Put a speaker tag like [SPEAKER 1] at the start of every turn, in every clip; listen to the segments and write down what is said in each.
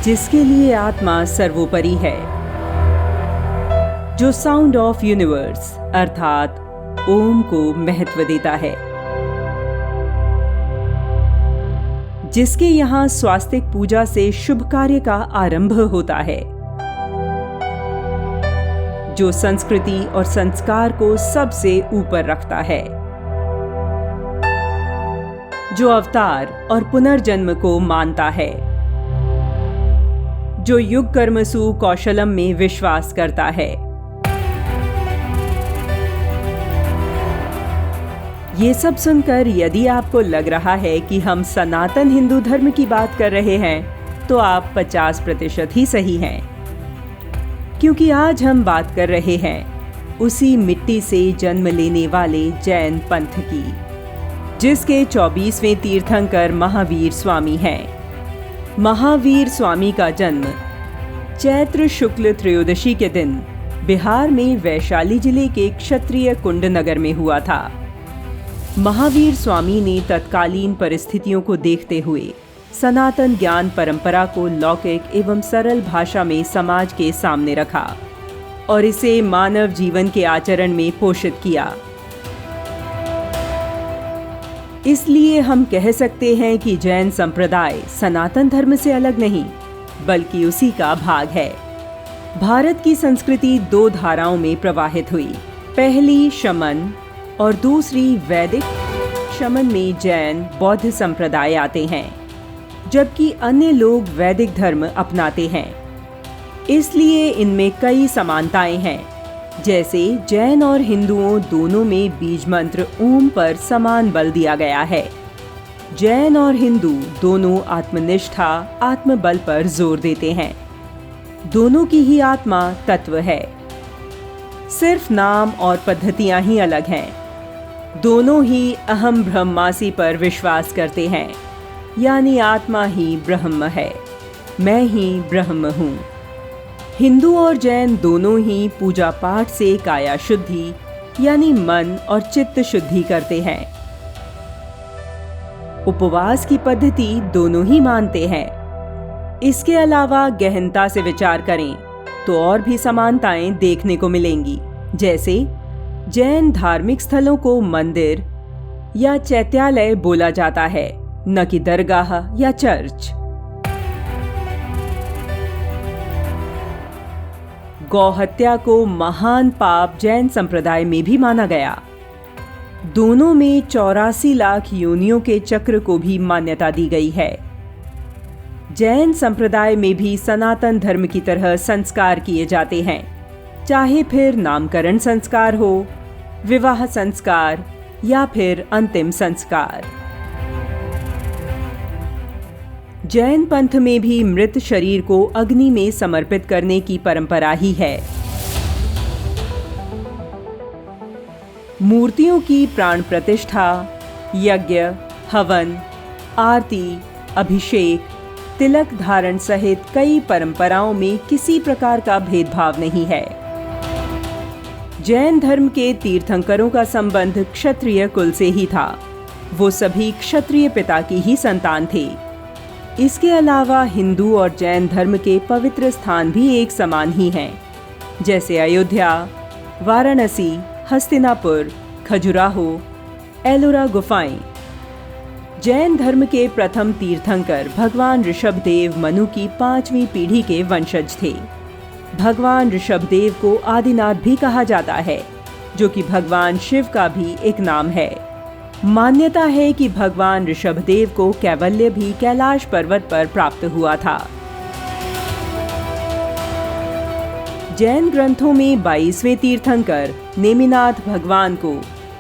[SPEAKER 1] जिसके लिए आत्मा सर्वोपरि है, जो साउंड ऑफ यूनिवर्स अर्थात ओम को महत्व देता है, जिसके यहाँ स्वास्तिक पूजा से शुभ कार्य का आरंभ होता है, जो संस्कृति और संस्कार को सबसे ऊपर रखता है, जो अवतार और पुनर्जन्म को मानता है, जो युग कर्मसु कौशलम में विश्वास करता है। ये सब सुनकर यदि आपको लग रहा है कि हम सनातन हिंदू धर्म की बात कर रहे हैं, तो आप 50% ही सही हैं, क्योंकि आज हम बात कर रहे हैं उसी मिट्टी से जन्म लेने वाले जैन पंथ की, जिसके 24वें तीर्थंकर महावीर स्वामी हैं। महावीर स्वामी का जन्म चैत्र शुक्ल त्रयोदशी के दिन बिहार में वैशाली जिले के क्षत्रिय कुंड नगर में हुआ था। महावीर स्वामी ने तत्कालीन परिस्थितियों को देखते हुए सनातन ज्ञान परंपरा को लौकिक एवं सरल भाषा में समाज के सामने रखा और इसे मानव जीवन के आचरण में पोषित किया। इसलिए हम कह सकते हैं कि जैन संप्रदाय सनातन धर्म से अलग नहीं, बल्कि उसी का भाग है। भारत की संस्कृति 2 धाराओं में प्रवाहित हुई, पहली शमन और दूसरी वैदिक। शमन में जैन बौद्ध संप्रदाय आते हैं, जबकि अन्य लोग वैदिक धर्म अपनाते हैं। इसलिए इनमें कई समानताएं हैं, जैसे जैन और हिंदुओं दोनों में बीज मंत्र ओम पर समान बल दिया गया है। जैन और हिंदू दोनों आत्मनिष्ठा, आत्मबल पर जोर देते हैं। दोनों की ही आत्मा तत्व है, सिर्फ नाम और पद्धतियां ही अलग हैं। दोनों ही अहम ब्रह्मासी पर विश्वास करते हैं, यानी आत्मा ही ब्रह्म है, मैं ही ब्रह्म हूँ। हिंदू और जैन दोनों ही पूजा पाठ से काया शुद्धि यानी मन और चित्त शुद्धि करते हैं। उपवास की पद्धति दोनों ही मानते हैं। इसके अलावा गहनता से विचार करें तो और भी समानताएं देखने को मिलेंगी, जैसे जैन धार्मिक स्थलों को मंदिर या चैत्यालय बोला जाता है, न कि दरगाह या चर्च। गौहत्या को महान पाप जैन संप्रदाय में भी माना गया। दोनों में 84 लाख योनियों के चक्र को भी मान्यता दी गई है। जैन संप्रदाय में भी सनातन धर्म की तरह संस्कार किए जाते हैं, चाहे फिर नामकरण संस्कार हो, विवाह संस्कार या फिर अंतिम संस्कार। जैन पंथ में भी मृत शरीर को अग्नि में समर्पित करने की परंपरा ही है। मूर्तियों की प्राण प्रतिष्ठा, यज्ञ, हवन, आरती, अभिषेक, तिलक धारण सहित कई परंपराओं में किसी प्रकार का भेदभाव नहीं है। जैन धर्म के तीर्थंकरों का संबंध क्षत्रिय कुल से ही था। वो सभी क्षत्रिय पिता की ही संतान थे। इसके अलावा हिंदू और जैन धर्म के पवित्र स्थान भी एक समान ही हैं, जैसे अयोध्या, वाराणसी, हस्तिनापुर, खजुराहो, एलोरा गुफाएं। जैन धर्म के प्रथम तीर्थंकर भगवान ऋषभदेव मनु की 5वीं पीढ़ी के वंशज थे। भगवान ऋषभदेव को आदिनाथ भी कहा जाता है, जो कि भगवान शिव का भी एक नाम है। मान्यता है कि भगवान ऋषभदेव को कैवल्य भी कैलाश पर्वत पर प्राप्त हुआ था। जैन ग्रंथों में 22वें तीर्थंकर नेमिनाथ भगवान को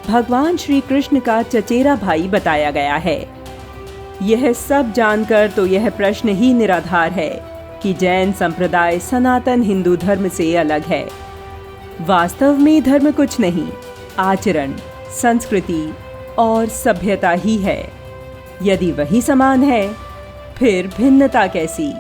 [SPEAKER 1] भगवान श्री कृष्ण का चचेरा भाई बताया गया है। यह सब जानकर तो यह प्रश्न ही निराधार है कि जैन संप्रदाय सनातन हिंदू धर्म से अलग है। वास्तव में धर्म कुछ नहीं, आचरण, संस्कृति और सभ्यता ही है। यदि वही समान है, फिर भिन्नता कैसी?